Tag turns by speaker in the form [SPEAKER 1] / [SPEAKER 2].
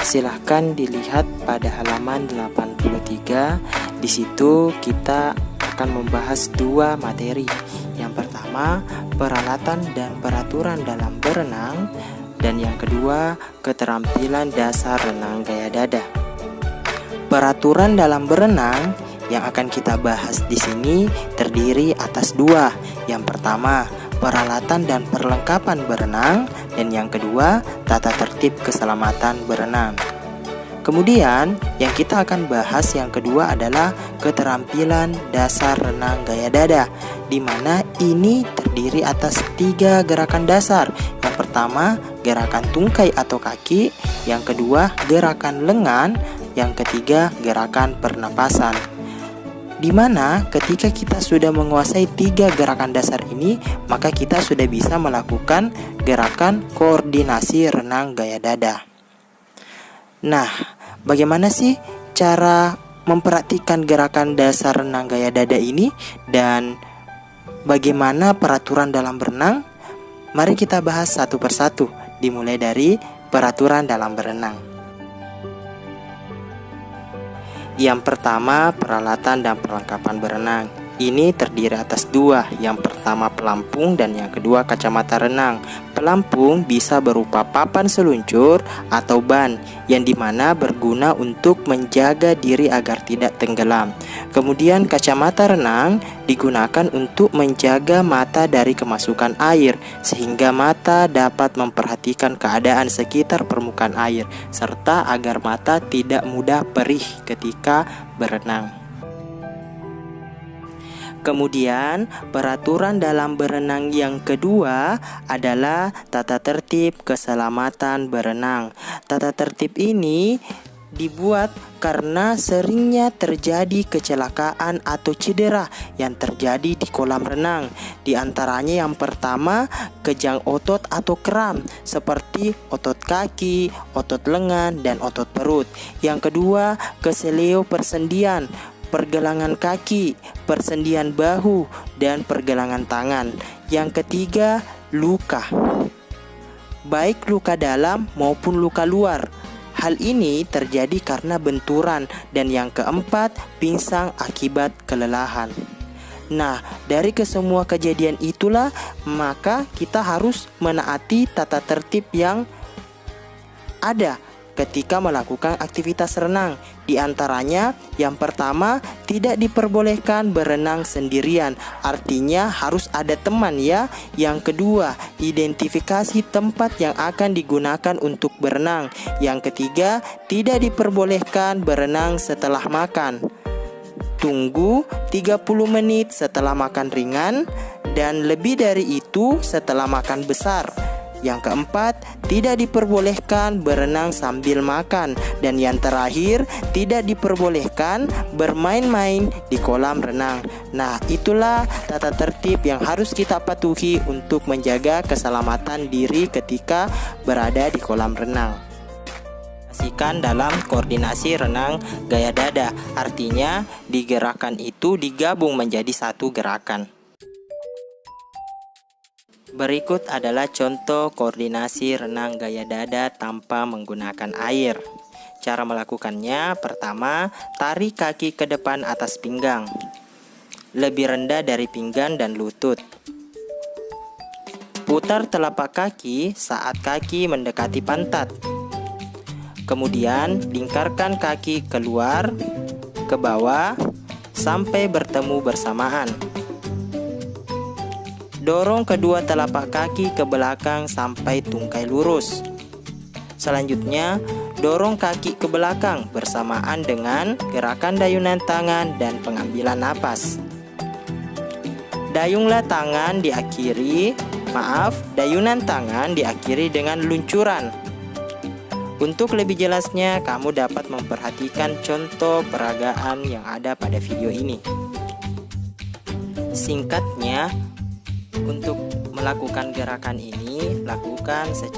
[SPEAKER 1] silahkan dilihat pada halaman 83. Di situ kita akan membahas dua materi. Yang pertama, peralatan dan peraturan dalam berenang, dan yang kedua, keterampilan dasar renang gaya dada. Peraturan dalam berenang yang akan kita bahas di sini terdiri atas dua. Yang pertama, peralatan dan perlengkapan berenang, dan yang kedua, tata tertib keselamatan berenang. Kemudian, yang kita akan bahas yang kedua adalah keterampilan dasar renang gaya dada, di mana ini terdiri atas 3 gerakan dasar. Yang pertama, gerakan tungkai atau kaki, yang kedua, gerakan lengan, yang ketiga, gerakan pernapasan. Di mana ketika kita sudah menguasai 3 gerakan dasar ini, maka kita sudah bisa melakukan gerakan koordinasi renang gaya dada. Nah, bagaimana sih cara memperhatikan gerakan dasar renang gaya dada ini, dan bagaimana peraturan dalam berenang? Mari kita bahas satu persatu, dimulai dari peraturan dalam berenang. Yang pertama, peralatan dan perlengkapan berenang. Ini terdiri atas 2, yang pertama pelampung dan yang kedua kacamata renang. Pelampung bisa berupa papan seluncur atau ban, yang dimana berguna untuk menjaga diri agar tidak tenggelam. Kemudian kacamata renang digunakan untuk menjaga mata dari kemasukan air, sehingga mata dapat memperhatikan keadaan sekitar permukaan air, serta agar mata tidak mudah perih ketika berenang. Kemudian, peraturan dalam berenang yang kedua adalah tata tertib keselamatan berenang. Tata tertib ini dibuat karena seringnya terjadi kecelakaan atau cedera yang terjadi di kolam renang. Di antaranya yang pertama, kejang otot atau kram seperti otot kaki, otot lengan, dan otot perut. Yang kedua, keseleo persendian, pergelangan kaki, persendian bahu, dan pergelangan tangan. Yang ketiga, luka, baik luka dalam maupun luka luar. Hal ini terjadi karena benturan. Dan yang keempat, pingsan akibat kelelahan. Nah, dari kesemua kejadian itulah maka kita harus menaati tata tertib yang ada ketika melakukan aktivitas renang. Di antaranya, yang pertama, tidak diperbolehkan berenang sendirian. Artinya harus ada teman ya. Yang kedua, identifikasi tempat yang akan digunakan untuk berenang. Yang ketiga, tidak diperbolehkan berenang setelah makan. Tunggu 30 menit setelah makan ringan, dan lebih dari itu setelah makan besar. Yang keempat, tidak diperbolehkan berenang sambil makan. Dan yang terakhir, tidak diperbolehkan bermain-main di kolam renang. Nah, itulah tata tertib yang harus kita patuhi untuk menjaga keselamatan diri ketika berada di kolam renang. Dalam koordinasi renang gaya dada, artinya di gerakan itu digabung menjadi satu gerakan. Berikut adalah contoh koordinasi renang gaya dada tanpa menggunakan air. Cara melakukannya, pertama, tarik kaki ke depan atas pinggang, lebih rendah dari pinggang dan lutut. Putar telapak kaki saat kaki mendekati pantat. Kemudian, lingkarkan kaki keluar, ke bawah, sampai bertemu bersamaan. Dorong kedua telapak kaki ke belakang sampai tungkai lurus. Selanjutnya, dorong kaki ke belakang bersamaan dengan gerakan dayunan tangan dan pengambilan napas. Dayunan tangan diakhiri dengan luncuran. Untuk lebih jelasnya, kamu dapat memperhatikan contoh peragaan yang ada pada video ini. Singkatnya, untuk melakukan gerakan ini, lakukan secara